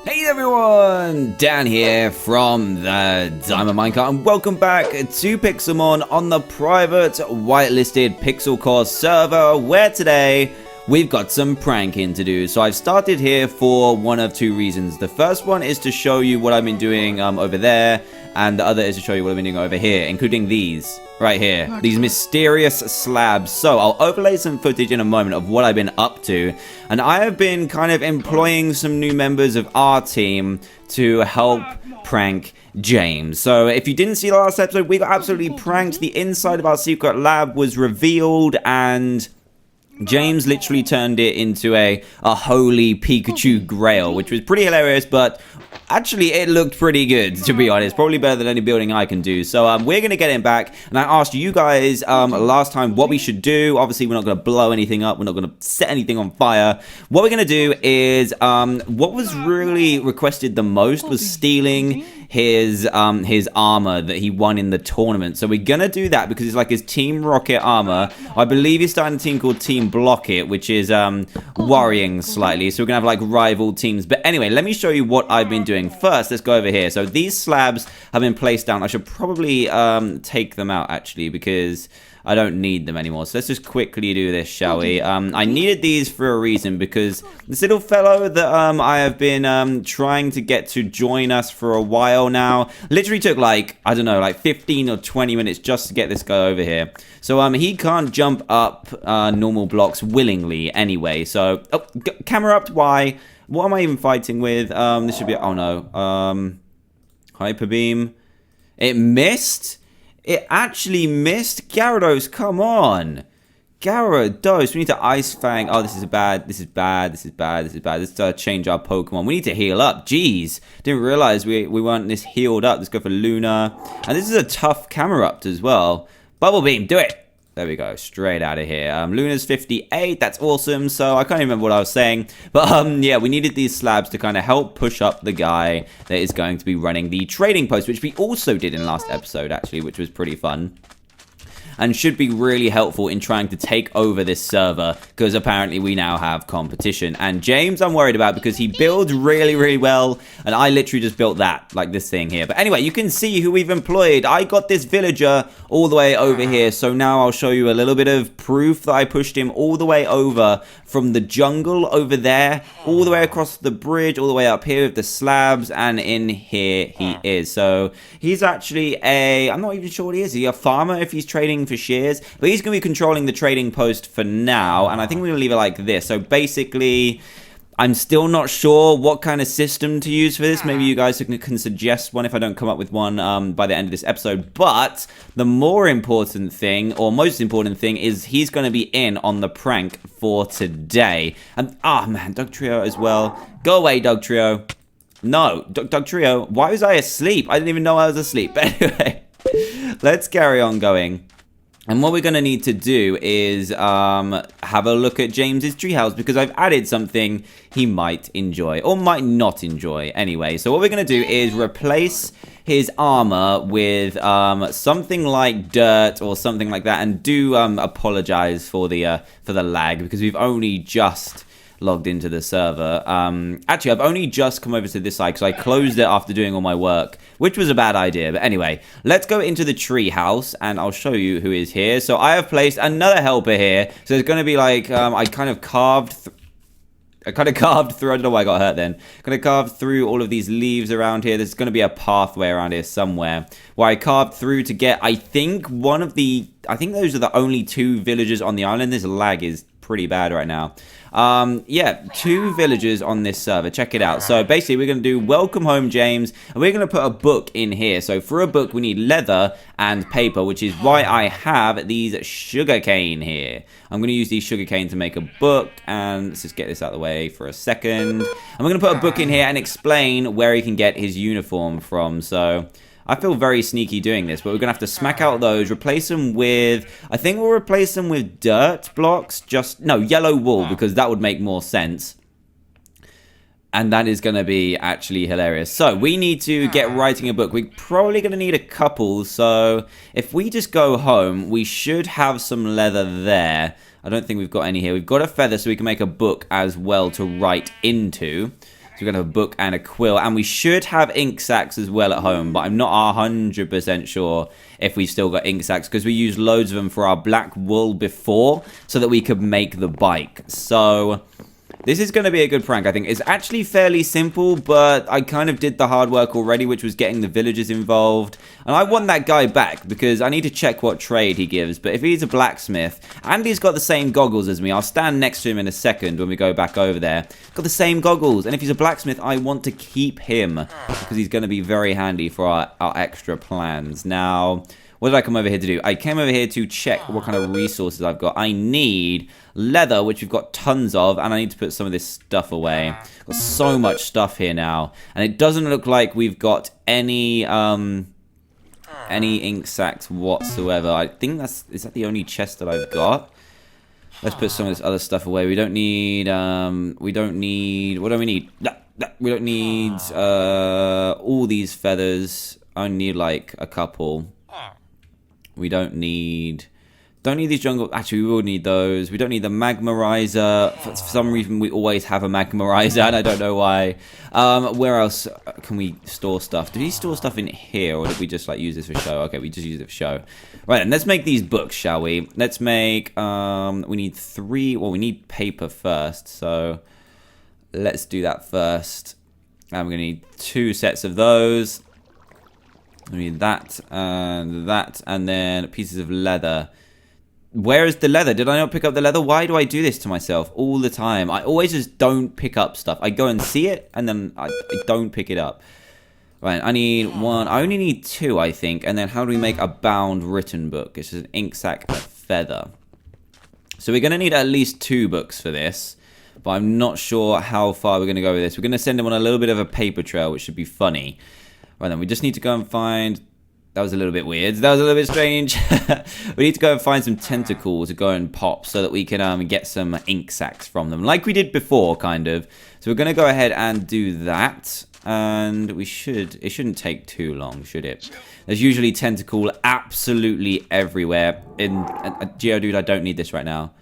Hey everyone, Dan here from TheDiamondMinecart and welcome back to Pixelmon on the private whitelisted Pixel Core server where today we've got some pranking to do. So I've started here for one of two reasons. The first one is to show you what I've been doing over there, and the other is to show you what I've been doing over here, including these right here, these mysterious slabs. So I'll overlay some footage in a moment of what I've been up to, and I have been kind of employing some new members of our team to help prank James. So if you didn't see the last episode, we got absolutely pranked. The inside of our secret lab was revealed, and James literally turned it into a holy Pikachu grail, which was pretty hilarious, but actually it looked pretty good, to be honest. Probably better than any building I can do. So we're going to get him back, and I asked you guys last time what we should do. Obviously, we're not going to blow anything up. We're not going to set anything on fire. What we're going to do is, what was really requested the most was stealing his armor that he won in the tournament. So we're gonna do that because it's like his Team Rocket armor. I believe he's starting a team called Team Blocket, which is worrying slightly. So we're gonna have like rival teams. But anyway, let me show you what I've been doing. First, let's go over here. So these slabs have been placed down. I should probably take them out actually because I don't need them anymore. So let's just quickly do this, shall we? I needed these for a reason because this little fellow that I have been trying to get to join us for a while now literally took like, I don't know, like 15 or 20 minutes just to get this guy over here. So he can't jump up normal blocks willingly anyway. So, camera up, why? What am I even fighting with? This should be, oh no. Hyper beam. It missed? It actually missed? Gyarados, come on. Gyarados, we need to Ice Fang. Oh, this is bad. This is bad. This is bad. This is bad. Let's change our Pokemon. We need to heal up. Jeez. Didn't realize we weren't this healed up. Let's go for Luna. And this is a tough Camerupt as well. Bubble Beam, do it. There we go, straight out of here. Luna's 58, that's awesome. So I can't even remember what I was saying. But yeah, we needed these slabs to kind of help push up the guy that is going to be running the trading post, which we also did in last episode, actually, which was pretty fun. And should be really helpful in trying to take over this server, because apparently we now have competition. And James I'm worried about because he builds really, really well, and I literally just built that, like this thing here. But anyway, you can see who we've employed. I got this villager all the way over here, so now I'll show you a little bit of proof that I pushed him all the way over from the jungle over there, all the way across the bridge, all the way up here with the slabs, and in here he is. So he's actually I'm not even sure what he is. Is he a farmer if he's trading for shares? But he's going to be controlling the trading post for now, and I think we're going to leave it like this. So basically, I'm still not sure what kind of system to use for this. Maybe you guys can suggest one if I don't come up with one by the end of this episode. But the more important thing, or most important thing, is he's going to be in on the prank for today. And, man, Dugtrio as well. Go away, Dugtrio. No, Dugtrio, why was I asleep? I didn't even know I was asleep. But anyway, let's carry on going. And what we're going to need to do is have a look at James's treehouse, because I've added something he might enjoy, or might not enjoy anyway. So what we're going to do is replace his armor with something like dirt or something like that, and do apologize for the lag, because we've only just logged into the server. Actually, I've only just come over to this side because I closed it after doing all my work, which was a bad idea. But anyway, let's go into the tree house and I'll show you who is here. So I have placed another helper here. So there's going to be like, I kind of carved through, I don't know why I got hurt then. Kind of carved through all of these leaves around here. There's going to be a pathway around here somewhere where I carved through to get, I think those are the only two villagers on the island. This lag is pretty bad right now. Yeah, 2 villagers on this server. Check it out. So basically, we're going to do welcome home, James, and we're going to put a book in here. So for a book, we need leather and paper, which is why I have these sugarcane here. I'm going to use these sugarcane to make a book, and let's just get this out of the way for a second. And we're going to put a book in here and explain where he can get his uniform from. So I feel very sneaky doing this, but we're going to have to smack out those, replace them with, I think we'll replace them with dirt blocks, yellow wool, because that would make more sense. And that is going to be actually hilarious. So we need to get writing a book. We're probably going to need a couple, so if we just go home, we should have some leather there. I don't think we've got any here. We've got a feather, so we can make a book as well to write into. we're going to have a book and a quill. And we should have ink sacs as well at home. But I'm not 100% sure if we've still got ink sacs. Because we used loads of them for our black wool before. So that we could make the bike. So this is going to be a good prank, I think. It's actually fairly simple, but I kind of did the hard work already, which was getting the villagers involved. And I want that guy back, because I need to check what trade he gives. But if he's a blacksmith, and he's got the same goggles as me, I'll stand next to him in a second when we go back over there. Got the same goggles, and if he's a blacksmith, I want to keep him, because he's going to be very handy for our extra plans. Now, what did I come over here to do? I came over here to check what kind of resources I've got. I need leather, which we've got tons of, and I need to put some of this stuff away. Got so much stuff here now, and it doesn't look like we've got any ink sacs whatsoever. I think is that the only chest that I've got? Let's put some of this other stuff away. We don't need what do we need? We don't need all these feathers. I only need like a couple. We don't need these jungle. Actually, we will need those. We don't need the magmarizer. For some reason, we always have a magmarizer, and I don't know why. Where else can we store stuff? Did we store stuff in here, or did we just like use this for show? Okay, we just use it for show. Right, then let's make these books, shall we? Let's make. We need 3. Well, we need paper first, so let's do that first. And we're gonna need 2 sets of those. I need that, and then pieces of leather. Where is the leather? Did I not pick up the leather? Why do I do this to myself all the time? I always just don't pick up stuff. I go and see it, and then I don't pick it up. Right, I need 1. I only need 2, I think. And then how do we make a bound written book? It's just an ink sac and a feather. So we're going to need at least 2 books for this. But I'm not sure how far we're going to go with this. We're going to send them on a little bit of a paper trail, which should be funny. Right then, we just need to go and find... That was a little bit weird. That was a little bit strange. We need to go and find some tentacles to go and pop so that we can get some ink sacs from them. Like we did before, kind of. So we're going to go ahead and do that. And it shouldn't take too long, should it? There's usually tentacle absolutely everywhere. Geodude, I don't need this right now.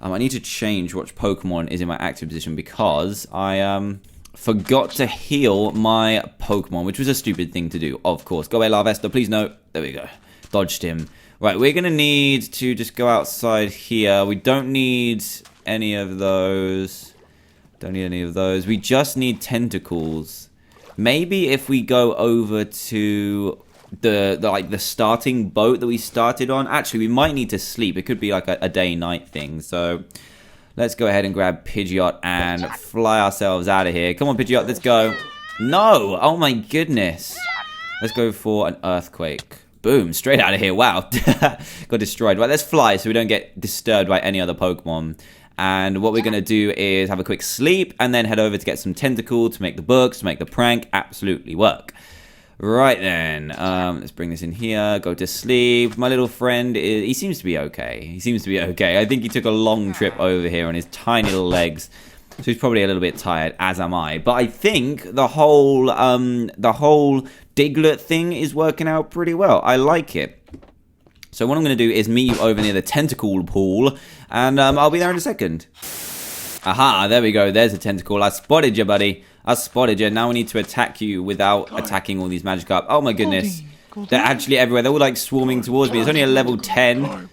I need to change which Pokemon is in my active position because I... forgot to heal my Pokemon, which was a stupid thing to do, of course. Go away, Larvesta, please no. There we go. Dodged him. Right, we're going to need to just go outside here. We don't need any of those. Don't need any of those. We just need tentacles. Maybe if we go over to the starting boat that we started on. Actually, we might need to sleep. It could be like a day-night thing, so... Let's go ahead and grab Pidgeot and fly ourselves out of here. Come on, Pidgeot, let's go. No! Oh my goodness. Let's go for an earthquake. Boom, straight out of here. Wow. Got destroyed. Right, let's fly so we don't get disturbed by any other Pokemon. And what we're going to do is have a quick sleep and then head over to get some tentacle to make the books, to make the prank absolutely work. Right then, let's bring this in here, go to sleep. My little friend, he seems to be okay. He seems to be okay. I think he took a long trip over here on his tiny little legs. So he's probably a little bit tired, as am I. But I think the whole Diglett thing is working out pretty well. I like it. So what I'm going to do is meet you over near the tentacle pool. And I'll be there in a second. Aha, there we go. There's a tentacle. I spotted you, buddy. I spotted you. Now we need to attack you without attacking all these Magikarp. Oh my goodness. They're actually everywhere. They're all like swarming towards me. It's only a level 10.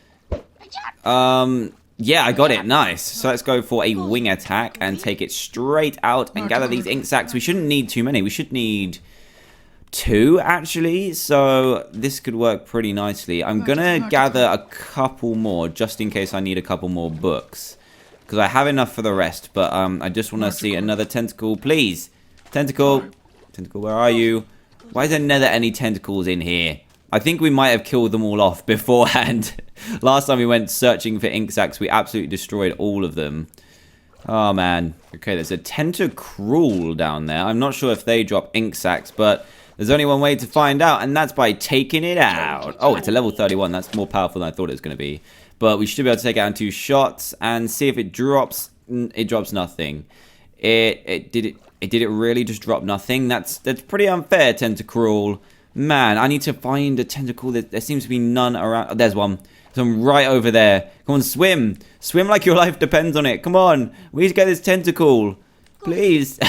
Yeah, I got it. Nice. So let's go for a wing attack and take it straight out and gather these ink sacs. We shouldn't need too many. We should need 2 actually. So this could work pretty nicely. I'm going to gather a couple more just in case I need a couple more books. Because I have enough for the rest, but I just want to see another tentacle, please. Tentacle. Tentacle, where are you? Why is there never any tentacles in here? I think we might have killed them all off beforehand. Last time we went searching for ink sacs, we absolutely destroyed all of them. Oh, man. Okay, there's a Tentacruel down there. I'm not sure if they drop ink sacs, but there's only one way to find out, and that's by taking it out. Oh, it's a level 31. That's more powerful than I thought it was going to be. But we should be able to take it out in 2 shots and see if it drops. It drops nothing. Did it really just drop nothing? That's pretty unfair, Tentacruel. Man, I need to find a tentacle. There seems to be none around. Oh, there's one. There's one right over there. Come on, swim. Swim like your life depends on it. Come on. We need to get this tentacle. Please.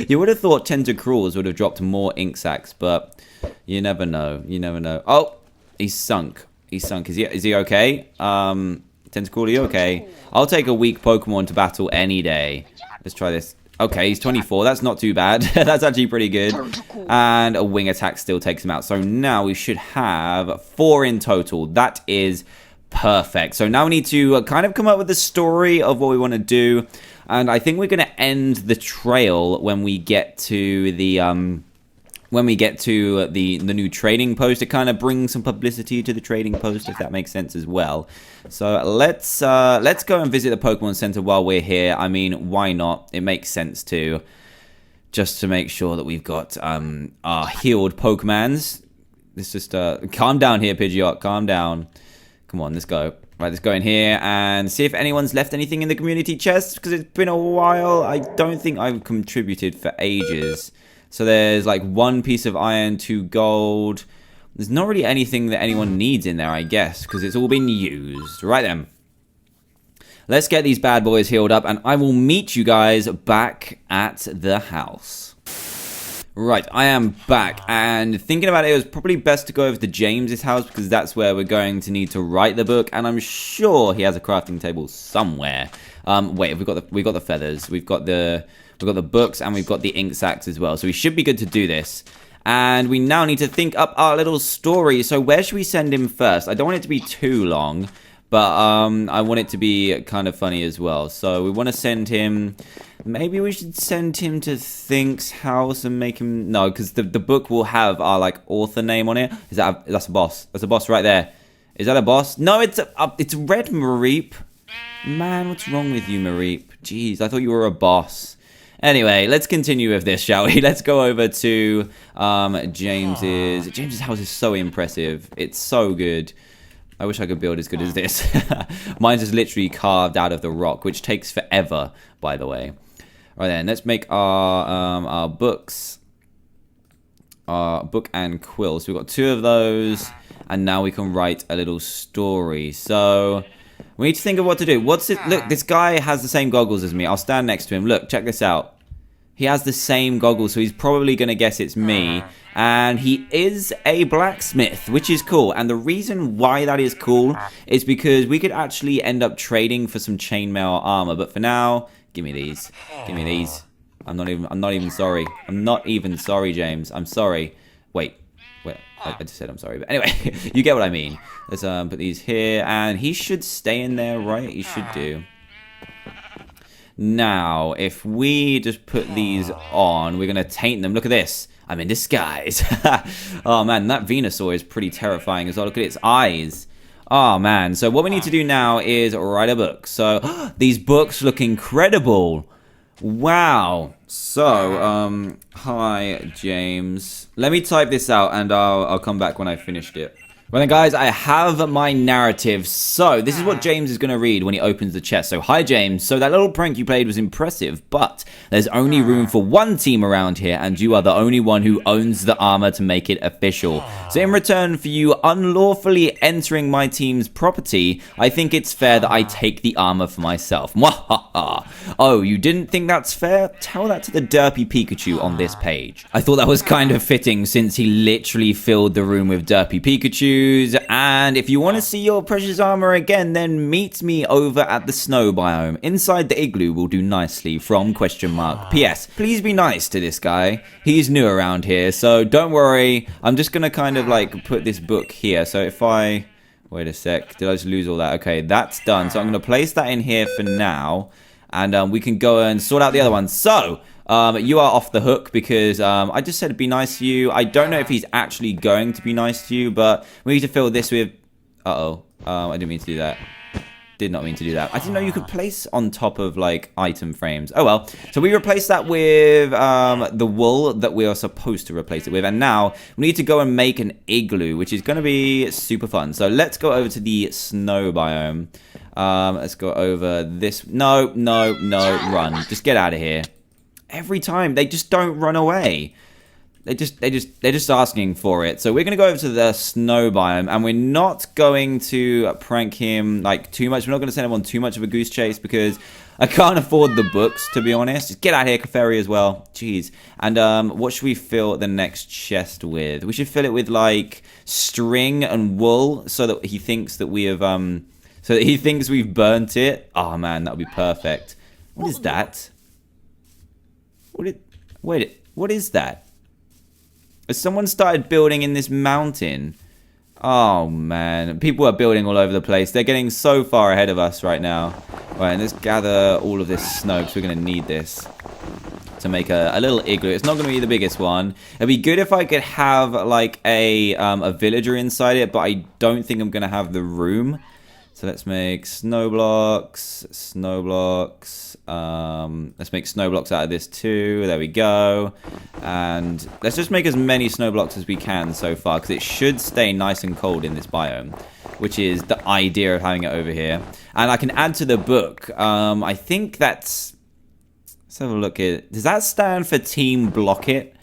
You would have thought Tentacruels would have dropped more ink sacs, but you never know. You never know. Oh, he's sunk. He's sunk. Is he okay? Tentacruel, are you okay? I'll take a weak Pokemon to battle any day. Let's try this. Okay, he's 24. That's not too bad. That's actually pretty good. And a wing attack still takes him out. So now we should have 4 in total. That is perfect. So now we need to kind of come up with the story of what we want to do. And I think we're going to end the trail when we get to the the new trading post. It kind of brings some publicity to the trading post, if that makes sense as well. So let's go and visit the Pokemon Center while we're here. I mean, why not? It makes sense to, just to make sure that we've got our healed Pokemons. Let's just calm down here, Pidgeot. Calm down. Come on, let's go. Right, let's go in here and see if anyone's left anything in the community chest, because it's been a while. I don't think I've contributed for ages. So there's like 1 piece of iron, 2 gold. There's not really anything that anyone needs in there, I guess, because it's all been used. Right then. Let's get these bad boys healed up, and I will meet you guys back at the house. Right, I am back, and thinking about it, it was probably best to go over to James's house, because that's where we're going to need to write the book, and I'm sure he has a crafting table somewhere. Wait, we've got the feathers, we've got the books, and we've got the ink sacs as well, so we should be good to do this. And we now need to think up our little story. So where should we send him first? I don't want it to be too long, but I want it to be kind of funny as well. So we want to send him... Maybe we should send him to Think's house and make him... No, because the book will have our, like, author name on it. That's a boss. That's a boss right there. Is that a boss? No, it's Red Mareep. Man, what's wrong with you, Mareep? Jeez, I thought you were a boss. Anyway, let's continue with this, shall we? Let's go over to James's. James's house is so impressive. It's so good. I wish I could build as good as this. Mine's just literally carved out of the rock, which takes forever, by the way. Right then, let's make our books. Our book and quill. So we've got 2 of those, and now we can write a little story. So we need to think of what to do. What's it? Look, this guy has the same goggles as me. I'll stand next to him. Look, check this out. He has the same goggles, so he's probably going to guess it's me. And he is a blacksmith, which is cool. And the reason why that is cool is because we could actually end up trading for some chainmail armor. But for now, give me these. Give me these. I'm not even sorry. I'm not even sorry, James. I'm sorry. Wait. I just said I'm sorry. But anyway, you get what I mean. Let's put these here. And he should stay in there, right? He should do. Now, if we just put these on, we're going to taint them. Look at this. I'm in disguise. Oh, man, that Venusaur is pretty terrifying as well. Look at its eyes. Oh, man. So what we need to do now is write a book. So these books look incredible. Wow. So, hi, James. Let me type this out, and I'll come back when I finished it. Well then, guys, I have my narrative. So, this is what James is going to read when he opens the chest. So, hi, James. So, that little prank you played was impressive, but there's only room for 1 team around here, and you are the only one who owns the armor to make it official. So, in return for you unlawfully entering my team's property, I think it's fair that I take the armor for myself. Mwahaha. Oh, you didn't think that's fair? Tell that to the derpy Pikachu on this page. I thought that was kind of fitting since he literally filled the room with derpy Pikachu. And if you want to see your precious armor again, then meet me over at the snow biome. Inside the igloo will do nicely from ? P.S. Please be nice to this guy. He's new around here, so don't worry. I'm just going to kind of like put this book here. So if I... Wait a sec. Did I just lose all that? Okay, that's done. So I'm going to place that in here for now. And we can go and sort out the other ones. So... you are off the hook because I just said be nice to you. I don't know if he's actually going to be nice to you, but we need to fill this with... Uh-oh. I didn't mean to do that. Did not mean to do that. I didn't know you could place on top of, like, item frames. Oh, well. So we replaced that with the wool that we are supposed to replace it with. And now we need to go and make an igloo, which is going to be super fun. So let's go over to the snow biome. Let's go over this... No, run. Just get out of here. Every time they just don't run away. They're just asking for it. So we're gonna go over to the snow biome, and we're not going to prank him like too much. We're not gonna send him on too much of a goose chase because I can't afford the books, to be honest. Just get out of here, Clefairy, as well. Jeez. And what should we fill the next chest with? We should fill it with, like, string and wool so that he thinks that we have, so that he thinks we've burnt it. Oh, man, that would be perfect. What is that? Wait, what is that? Has someone started building in this mountain? Oh, man. People are building all over the place. They're getting so far ahead of us right now. Right, and let's gather all of this snow because we're going to need this to make a little igloo. It's not going to be the biggest one. It'd be good if I could have, like, a villager inside it, but I don't think I'm going to have the room. So let's make snow blocks. Let's make snow blocks out of this too. There we go. And let's just make as many snow blocks as we can so far, because it should stay nice and cold in this biome, which is the idea of having it over here. And I can add to the book. I think that's... Let's have a look at... Does that stand for Team Block It?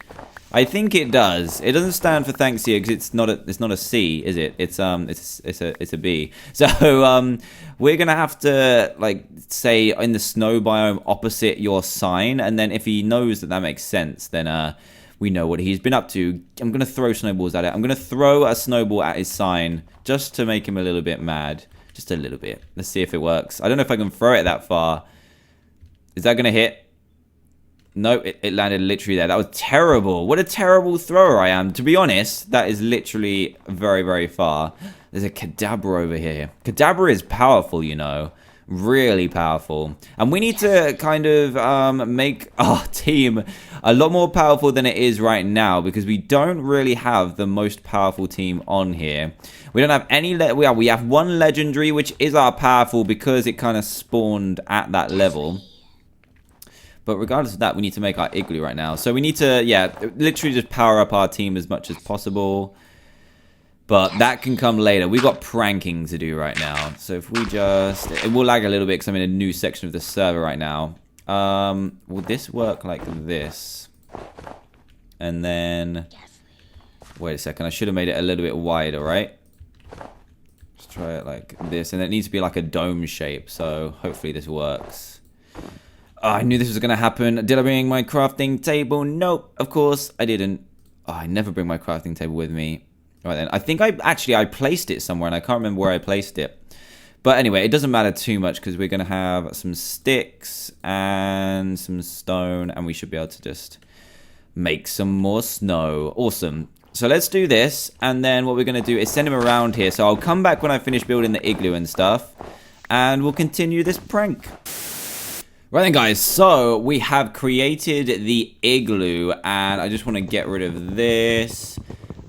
I think it does. It doesn't stand for thanks you because it's not a C, is it? It's a B. So we're gonna have to, like, say in the snow biome opposite your sign, and then if he knows that makes sense, then we know what he's been up to. I'm gonna throw snowballs at it. I'm gonna throw a snowball at his sign just to make him a little bit mad, just a little bit. Let's see if it works. I don't know if I can throw it that far. Is that gonna hit? No, it landed literally there. That was terrible. What a terrible thrower I am. To be honest, that is literally very, very far. There's a Kadabra over here. Kadabra is powerful, you know. Really powerful. And we need to kind of make our team a lot more powerful than it is right now, because we don't really have the most powerful team on here. We don't have any... We have one legendary, which is our powerful because it kind of spawned at that level. But regardless of that, we need to make our igloo right now. So we need to, yeah, literally just power up our team as much as possible. But that can come later. We've got pranking to do right now. So if we just... It will lag a little bit because I'm in a new section of the server right now. Will this work like this? And then... Wait a second. I should have made it a little bit wider, right? Let's try it like this. And it needs to be like a dome shape. So hopefully this works. Oh, I knew this was going to happen. Did I bring my crafting table? Nope, of course I didn't. Oh, I never bring my crafting table with me. All right then. I think I placed it somewhere and I can't remember where I placed it. But anyway, it doesn't matter too much because we're going to have some sticks and some stone, and we should be able to just make some more snow. Awesome. So let's do this, and then what we're going to do is send him around here. So I'll come back when I finish building the igloo and stuff, and we'll continue this prank. Right then, guys, so we have created the igloo, and I just want to get rid of this,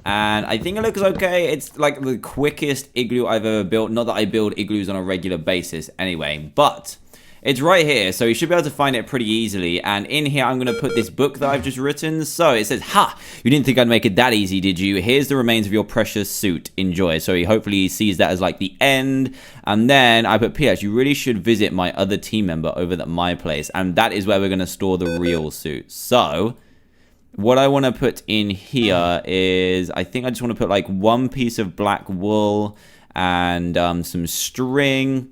and I think it looks okay. It's like the quickest igloo I've ever built. Not that I build igloos on a regular basis anyway, but it's right here, so you should be able to find it pretty easily. And in here, I'm going to put this book that I've just written. So it says, ha, you didn't think I'd make it that easy, did you? Here's the remains of your precious suit. Enjoy. So he hopefully sees that as like the end. And then I put, P.S. you really should visit my other team member over at my place. And that is where we're going to store the real suit. So what I want to put in here is, I think I just want to put like one piece of black wool and some string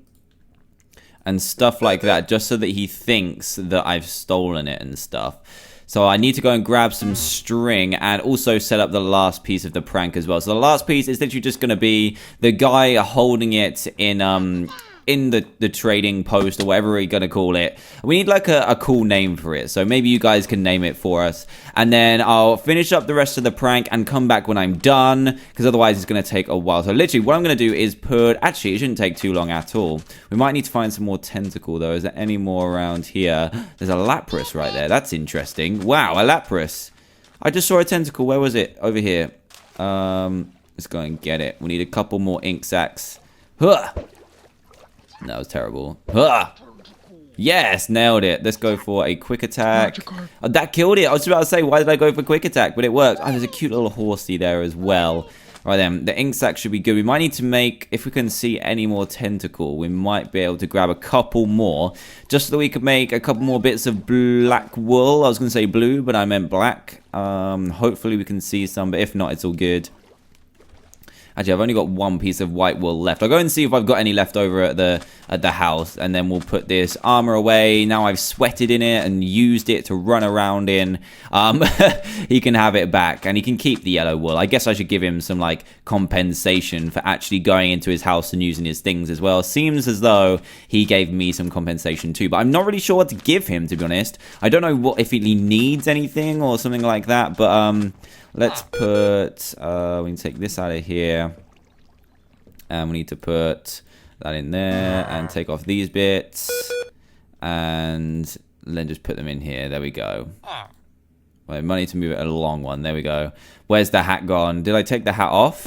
and stuff like that, just so that he thinks that I've stolen it and stuff. So I need to go and grab some string and also set up the last piece of the prank as well. So the last piece is literally just going to be the guy holding it in the trading post or whatever we're going to call it. We need like a cool name for it. So maybe you guys can name it for us. And then I'll finish up the rest of the prank and come back when I'm done, because otherwise it's going to take a while. So literally what I'm going to do is put... Actually, it shouldn't take too long at all. We might need to find some more tentacle though. Is there any more around here? There's a lapras right there. That's interesting. Wow, a lapras. I just saw a tentacle. Where was it? Over here. Let's go and get it. We need a couple more ink sacs. Huh! That was terrible. Ah! Yes, nailed it. Let's go for a quick attack. Oh, that killed it. I was about to say, why did I go for quick attack? But it worked. Oh, there's a cute little horsey there as well. Right then, the ink sac should be good. We might need to make, if we can see any more tentacle, we might be able to grab a couple more, just so that we could make a couple more bits of black wool. I was going to say blue, but I meant black. Hopefully we can see some, but if not, it's all good. Actually, I've only got one piece of white wool left. I'll go and see if I've got any left over at the house, and then we'll put this armor away. Now I've sweated in it and used it to run around in. He can have it back, and he can keep the yellow wool. I guess I should give him some like compensation for actually going into his house and using his things as well. Seems as though he gave me some compensation too, but I'm not really sure what to give him, to be honest. I don't know if he needs anything or something like that, but let's put we can take this out of here, and we need to put that in there and take off these bits and then just put them in here. There we go. Wait, money to move it along one. There we go. Where's the hat gone? Did I take the hat off?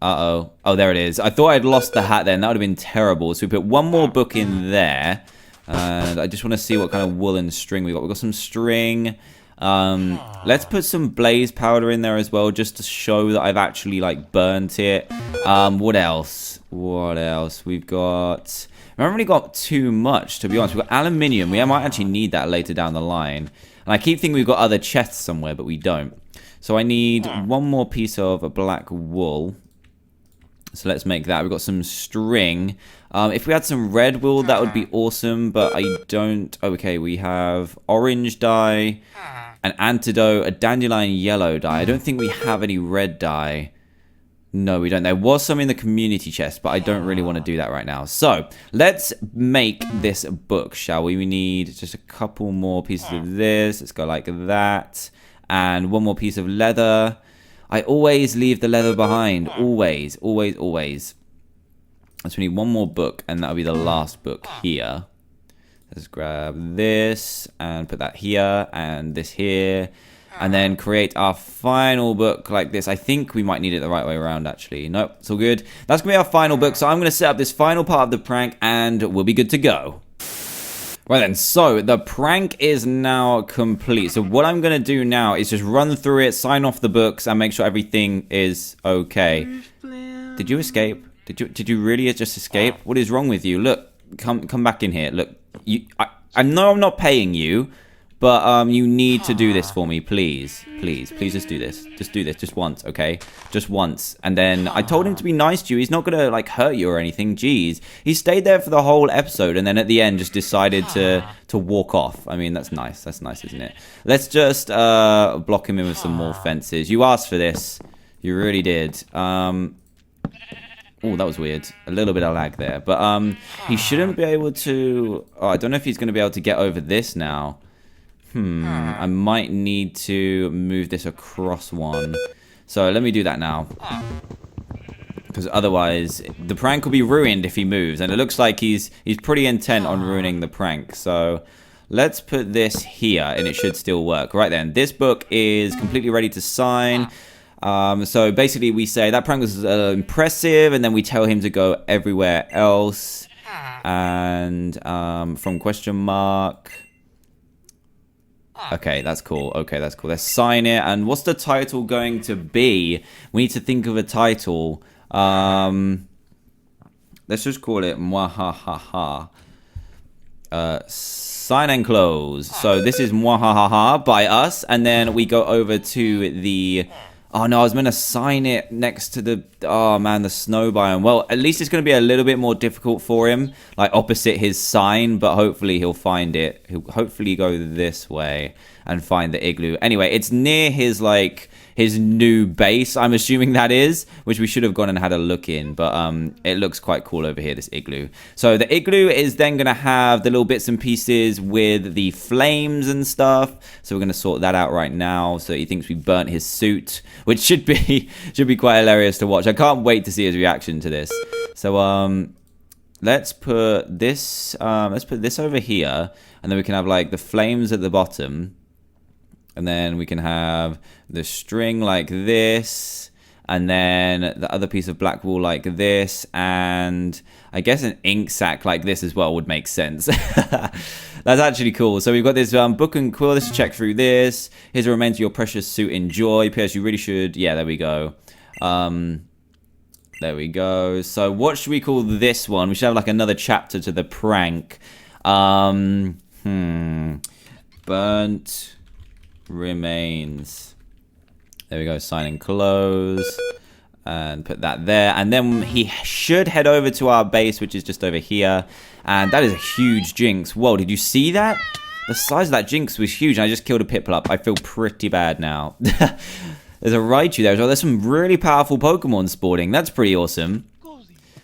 Uh-oh. Oh, there it is. I thought I'd lost the hat then. That would have been terrible. So we put one more book in there. And I just want to see what kind of woolen string we got. We've got some string. Let's put some blaze powder in there as well, just to show that I've actually, like, burnt it. What else? What else? We've got... I haven't really got too much, to be honest. We've got aluminium. We might actually need that later down the line. And I keep thinking we've got other chests somewhere, but we don't. So I need one more piece of black wool. So let's make that. We've got some string. If we had some red wool, that would be awesome, but I don't. Okay, we have orange dye, an antidote, a dandelion yellow dye. I don't think we have any red dye. No, we don't. There was some in the community chest, but I don't really want to do that right now. So let's make this book, shall we? We need just a couple more pieces of this. Let's go like that. And one more piece of leather. I always leave the leather behind. Always, always, always. So we need one more book, and that'll be the last book here. Let's grab this and put that here and this here. And then create our final book like this. I think we might need it the right way around, actually. Nope, it's all good. That's going to be our final book. So I'm going to set up this final part of the prank, and we'll be good to go. Right then, so the prank is now complete. So what I'm going to do now is just run through it, sign off the books, and make sure everything is okay. Did you escape? Did you really just escape? What is wrong with you? Look, come back in here. Look, I know I'm not paying you, but you need to do this for me, please. Please just do this. Just do this, just once, okay? Just once. And then I told him to be nice to you. He's not gonna like hurt you or anything. Jeez, he stayed there for the whole episode, and then at the end just decided to walk off. I mean, that's nice. That's nice, isn't it? Let's just block him in with some more fences. You asked for this. You really did. Oh, that was weird. A little bit of lag there, but he shouldn't be able to. Oh, I don't know if he's gonna be able to get over this now. I might need to move this across one. So let me do that now. Because otherwise, the prank will be ruined if he moves. And it looks like he's pretty intent on ruining the prank. So let's put this here, and it should still work. Right then, this book is completely ready to sign. So basically, we say that prank was impressive, and then we tell him to go everywhere else. And from question mark... Okay, that's cool. Okay, that's cool. Let's sign it. And what's the title going to be? We need to think of a title. Let's just call it Mwahahaha. Sign and close. So this is Mwahahaha by us. And then we go over to the... Oh, no, I was meant to sign it next to the... Oh, man, the snow biome. Well, at least it's going to be a little bit more difficult for him. Like, opposite his sign. But hopefully he'll find it. He'll hopefully go this way and find the igloo. Anyway, it's near his, like... his new base, I'm assuming that is, which we should have gone and had a look in, but it looks quite cool over here, this igloo. So the igloo is then going to have the little bits and pieces with the flames and stuff, so we're going to sort that out right now. So he thinks we burnt his suit, which should be quite hilarious to watch. I can't wait to see his reaction to this. So let's put this over here, and then we can have like the flames at the bottom. And then we can have the string like this, and then the other piece of black wool like this, and I guess an ink sac like this as well would make sense. That's actually cool. So we've got this book and quill. Let's check through this. Here's a remains of your precious suit. Enjoy. P.S. You really should. Yeah, there we go. There we go. So what should we call this one? We should have like another chapter to the prank. Burnt remains. There we go. Sign and close. And put that there. And then he should head over to our base, which is just over here. And that is a huge Jinx. Whoa, did you see that? The size of that Jinx was huge. And I just killed a Piplup. I feel pretty bad now. There's a Raichu there as well. There's some really powerful Pokemon spawning. That's pretty awesome.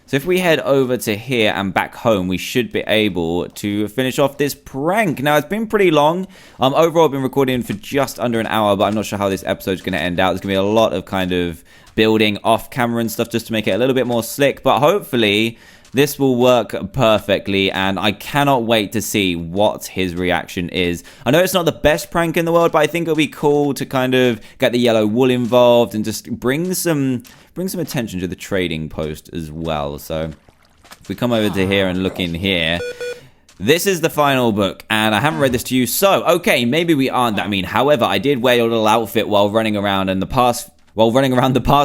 So if we head over to here and back home, we should be able to finish off this prank. Now, it's been pretty long. Overall, I've been recording for just under an hour, but I'm not sure how this episode's going to end out. There's going to be a lot of kind of building off camera and stuff just to make it a little bit more slick. But hopefully, this will work perfectly, and I cannot wait to see what his reaction is. I know it's not the best prank in the world, but I think it'll be cool to kind of get the yellow wool involved and just bring some attention to the trading post as well. So if we come over to here and look in here, this is the final book, and I haven't read this to you, so okay, maybe we aren't that mean. However, I did wear your little outfit while running around the past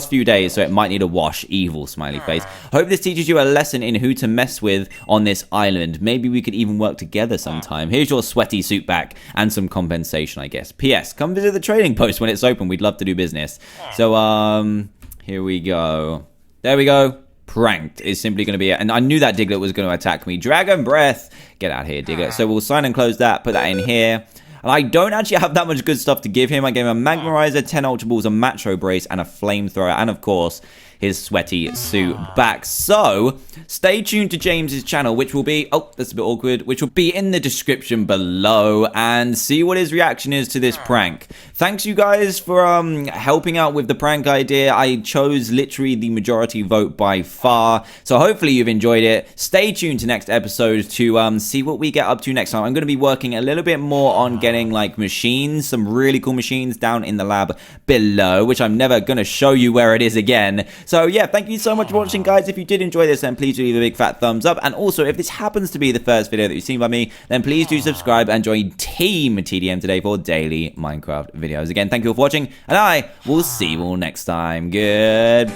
few days, so it might need a wash. Evil smiley face. Hope this teaches you a lesson in who to mess with on this island. Maybe we could even work together sometime. Here's your sweaty suit back and some compensation, I guess. P.S. Come visit the trading post when it's open. We'd love to do business. So, here we go. There we go. Pranked is simply going to be it. And I knew that Diglett was going to attack me. Dragon Breath. Get out of here, Diglett. So we'll sign and close that. Put that in here. And I don't actually have that much good stuff to give him. I gave him a Magmarizer, 10 Ultra Balls, a Macho Brace, and a Flamethrower. And, of course, his sweaty suit back. So, stay tuned to James's channel, which will be... Oh, that's a bit awkward. Which will be in the description below. And see what his reaction is to this prank. Thanks, you guys, for helping out with the prank idea. I chose literally the majority vote by far. So, hopefully, you've enjoyed it. Stay tuned to next episode to see what we get up to next time. I'm going to be working a little bit more on getting, like, machines. Some really cool machines down in the lab below, which I'm never going to show you where it is again. So, yeah, thank you so much for watching, guys. If you did enjoy this, then please do leave a big fat thumbs up. And also, if this happens to be the first video that you've seen by me, then please do subscribe and join Team TDM today for daily Minecraft videos. Again, thank you all for watching, and I will see you all next time. Goodbye!